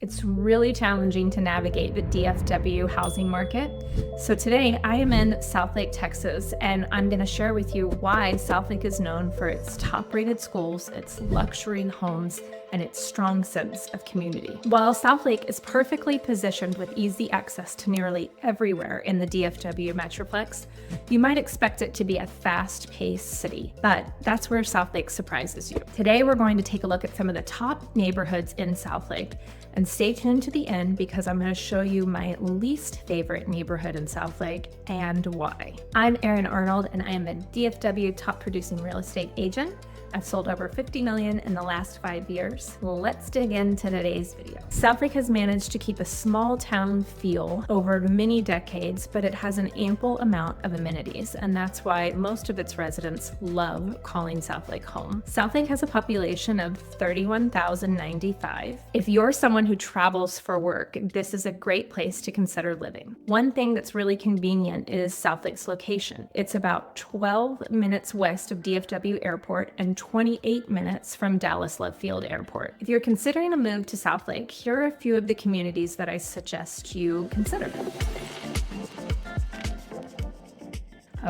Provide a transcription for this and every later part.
It's really challenging to navigate the DFW housing market. So today I am in Southlake, Texas, and I'm going to share with you why Southlake is known for its top-rated schools, its luxury homes, and its strong sense of community. While Southlake is perfectly positioned with easy access to nearly everywhere in the DFW metroplex, you might expect it to be a fast-paced city, but that's where Southlake surprises you. Today we're going to take a look at some of the top neighborhoods in Southlake, and stay tuned to the end because I'm going to show you my least favorite neighborhood in Southlake and why. I'm Erin Arnold, and I am a DFW top producing real estate agent. I've sold over 50 million in the last 5 years. Let's dig into today's video. Southlake has managed to keep a small town feel over many decades, but it has an ample amount of amenities, and that's why most of its residents love calling Southlake home. Southlake has a population of 31,095. If you're someone who travels for work, this is a great place to consider living. One thing that's really convenient is Southlake's location. It's about 12 minutes west of DFW Airport and 28 minutes from Dallas Love Field Airport. If you're considering a move to Southlake, here are a few of the communities that I suggest you consider.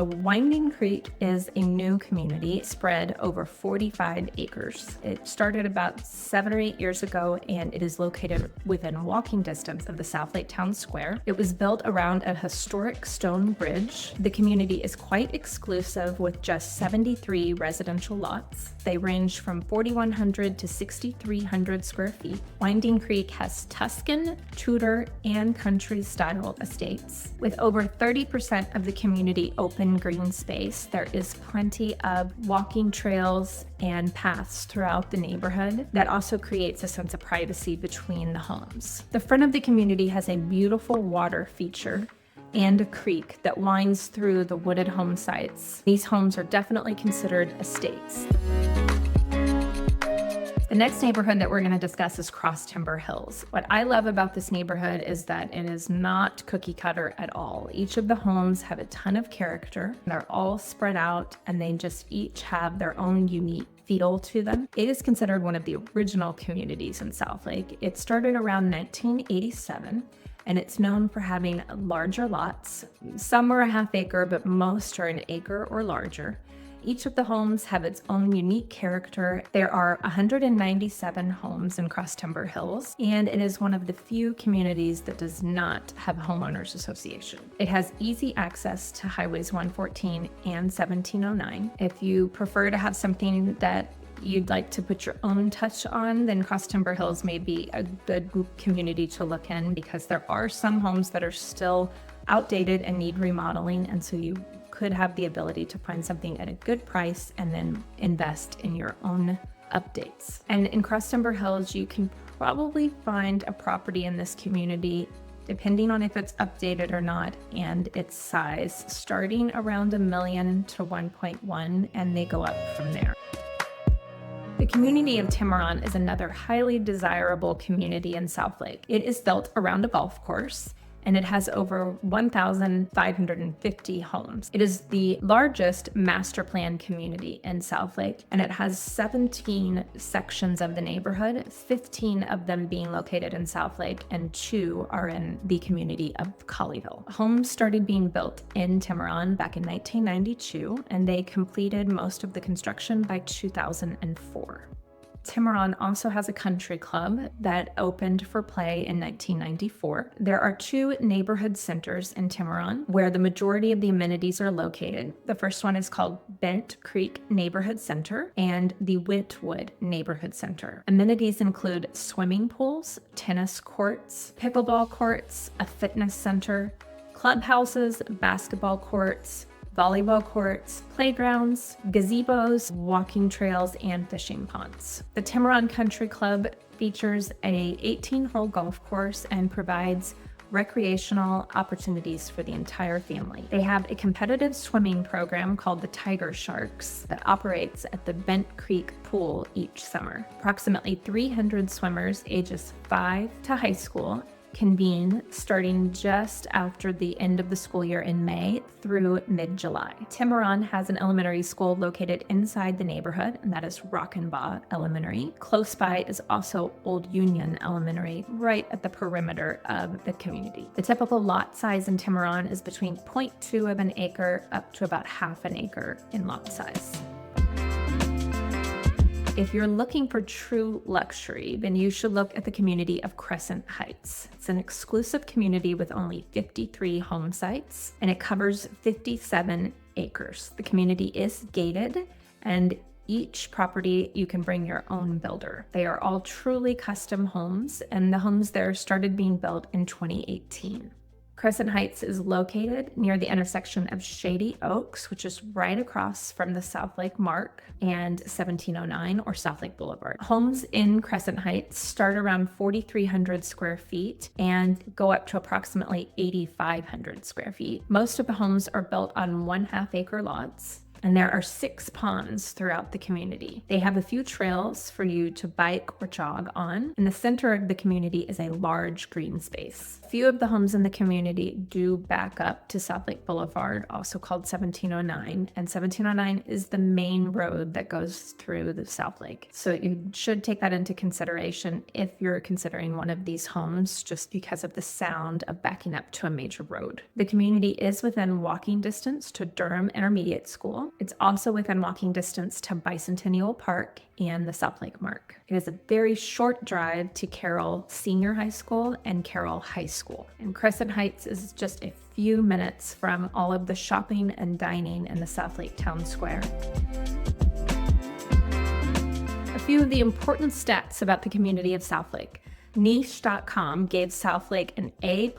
Winding Creek is a new community spread over 45 acres. It started about 7 or 8 years ago, and it is located within walking distance of the Southlake Town Square. It was built around a historic stone bridge. The community is quite exclusive with just 73 residential lots. They range from 4,100 to 6,300 square feet. Winding Creek has Tuscan, Tudor, and country-style estates. With over 30% of the community open green space, there is plenty of walking trails and paths throughout the neighborhood that also creates a sense of privacy between the homes. The front of the community has a beautiful water feature and a creek that winds through the wooded home sites. These homes are definitely considered estates. The next neighborhood that we're going to discuss is Cross Timber Hills. What I love about this neighborhood is that it is not cookie cutter at all. Each of the homes have a ton of character. They're all spread out, and they just each have their own unique feel to them. It is considered one of the original communities in Southlake. It started around 1987. And it's known for having larger lots. Some are a half acre, but most are an acre or larger. Each of the homes have its own unique character. There are 197 homes in Cross Timber Hills, and it is one of the few communities that does not have a homeowners association. It has easy access to highways 114 and 1709. If you prefer to have something that you'd like to put your own touch on, then Cross Timber Hills may be a good community to look in, because there are some homes that are still outdated and need remodeling, and so you could have the ability to find something at a good price and then invest in your own updates. And in Cross Timber Hills, you can probably find a property in this community, depending on if it's updated or not, and its size, starting around $1 million to 1.1, and they go up from there. The community of Tiburon is another highly desirable community in Southlake. It is built around a golf course, and it has over 1,550 homes. It is the largest master plan community in Southlake, and it has 17 sections of the neighborhood, 15 of them being located in Southlake, and 2 are in the community of Colleyville. Homes started being built in Tiburon back in 1992, and they completed most of the construction by 2004. Tiburon also has a country club that opened for play in 1994. There are 2 neighborhood centers in Tiburon where the majority of the amenities are located. The first one is called Bent Creek Neighborhood Center and the Whitwood Neighborhood Center. Amenities include swimming pools, tennis courts, pickleball courts, a fitness center, clubhouses, basketball courts, volleyball courts, playgrounds, gazebos, walking trails, and fishing ponds. The Tiburon Country Club features a 18-hole golf course and provides recreational opportunities for the entire family. They have a competitive swimming program called the Tiger Sharks that operates at the Bent Creek Pool each summer. Approximately 300 swimmers ages 5 to high school convene starting just after the end of the school year in May through mid-July. Tiburon has an elementary school located inside the neighborhood, and that is Rockenbaugh Elementary. Close by is also Old Union Elementary, right at the perimeter of the community. The typical lot size in Tiburon is between 0.2 of an acre up to about half an acre in lot size. If you're looking for true luxury, then you should look at the community of Crescent Heights. It's an exclusive community with only 53 home sites, and it covers 57 acres. The community is gated, and each property you can bring your own builder. They are all truly custom homes, and the homes there started being built in 2018. Crescent Heights is located near the intersection of Shady Oaks, which is right across from the Southlake Mark, and 1709 or Southlake Boulevard. Homes in Crescent Heights start around 4,300 square feet and go up to approximately 8,500 square feet. Most of the homes are built on 1/2 acre lots, and there are 6 ponds throughout the community. They have a few trails for you to bike or jog on. In the center of the community is a large green space. A few of the homes in the community do back up to Southlake Boulevard, also called 1709, and 1709 is the main road that goes through the Southlake. So you should take that into consideration if you're considering one of these homes, just because of the sound of backing up to a major road. The community is within walking distance to Durham Intermediate School. It's also within walking distance to Bicentennial Park and the Southlake Mark. It is a very short drive to Carroll Senior High School and Carroll High School. And Crescent Heights is just a few minutes from all of the shopping and dining in the Southlake Town Square. A few of the important stats about the community of Southlake. Niche.com gave Southlake an A+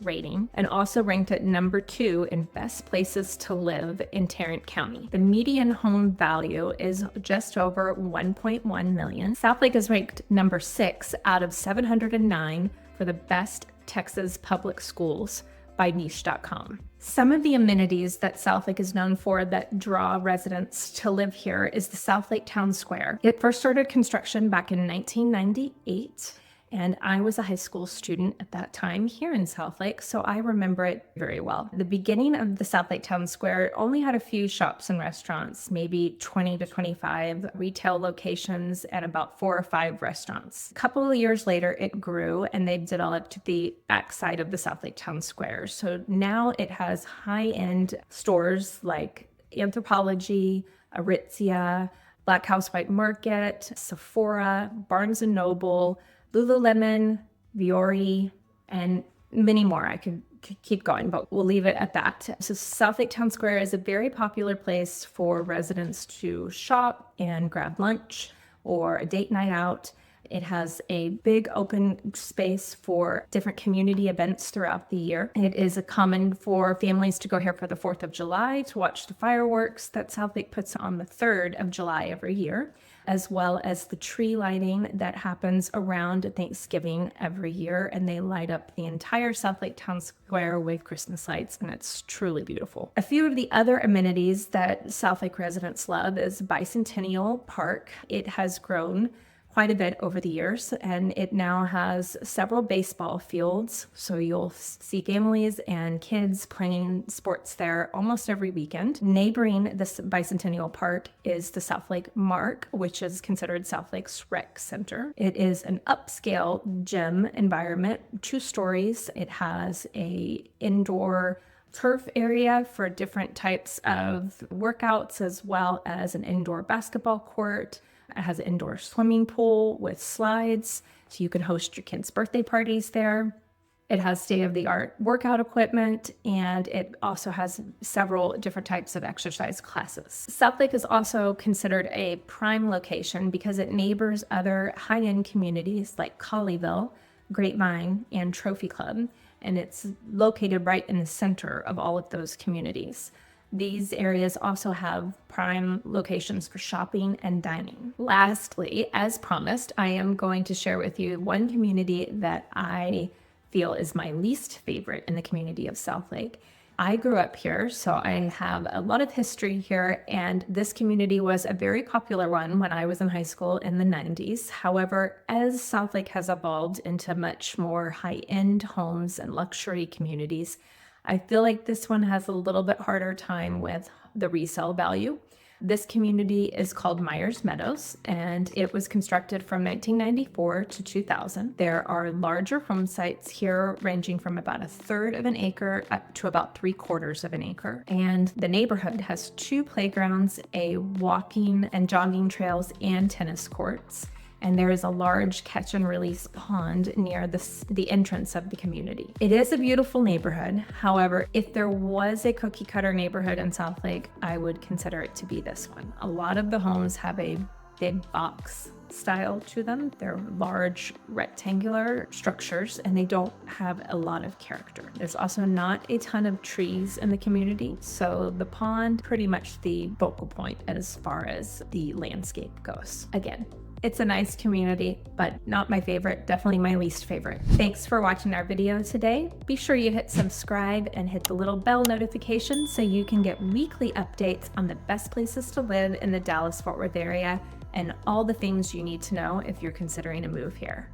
rating and also ranked it number 2 in best places to live in Tarrant County. The median home value is just over $1.1 million. Southlake is ranked number 6 out of 709 for the best Texas public schools by Niche.com. Some of the amenities that Southlake is known for that draw residents to live here is the Southlake Town Square. It first started construction back in 1998. And I was a high school student at that time here in Southlake, so I remember it very well. The beginning of the Southlake Town Square only had a few shops and restaurants, maybe 20 to 25 retail locations and about 4 or 5 restaurants. A couple of years later, it grew and they developed the backside of the Southlake Town Square. So now it has high-end stores like Anthropologie, Aritzia, Black House White Market, Sephora, Barnes & Noble, Lululemon, Viore, and many more. I could keep going, but we'll leave it at that. So Southlake Town Square is a very popular place for residents to shop and grab lunch or a date night out. It has a big open space for different community events throughout the year. It is common for families to go here for the 4th of July to watch the fireworks that Southlake puts on the 3rd of July every year, as well as the tree lighting that happens around Thanksgiving every year. And they light up the entire Southlake Town Square with Christmas lights, and it's truly beautiful. A few of the other amenities that Southlake residents love is Bicentennial Park. It has grown quite a bit over the years, and it now has several baseball fields. So you'll see families and kids playing sports there almost every weekend. Neighboring this Bicentennial Park is the Southlake Mark, which is considered Southlake's rec center. It is an upscale gym environment, 2 stories. It has a indoor turf area for different types of workouts, as well as an indoor basketball court. It has an indoor swimming pool with slides, so you can host your kids' birthday parties there. It has state-of-the-art workout equipment, and it also has several different types of exercise classes. Southlake is also considered a prime location because it neighbors other high-end communities like Colleyville, Grapevine, and Trophy Club, and it's located right in the center of all of those communities. These areas also have prime locations for shopping and dining. Lastly, as promised, I am going to share with you one community that I feel is my least favorite in the community of Southlake. I grew up here, so I have a lot of history here, and this community was a very popular one when I was in high school in the 90s. However, as Southlake has evolved into much more high-end homes and luxury communities, I feel like this one has a little bit harder time with the resale value. This community is called Myers Meadows, and it was constructed from 1994 to 2000. There are larger home sites here ranging from about 1/3 of an acre up to about 3/4 of an acre. And the neighborhood has 2 playgrounds, a walking and jogging trails, and tennis courts. And there is a large catch and release pond near the entrance of the community. It is a beautiful neighborhood. However, if there was a cookie cutter neighborhood in Southlake, I would consider it to be this one. A lot of the homes have a big box style to them. They're large rectangular structures and they don't have a lot of character. There's also not a ton of trees in the community, so the pond pretty much the focal point as far as the landscape goes. Again, it's a nice community, but not my favorite, definitely my least favorite. Thanks for watching our video today. Be sure you hit subscribe and hit the little bell notification so you can get weekly updates on the best places to live in the Dallas-Fort Worth area and all the things you need to know if you're considering a move here.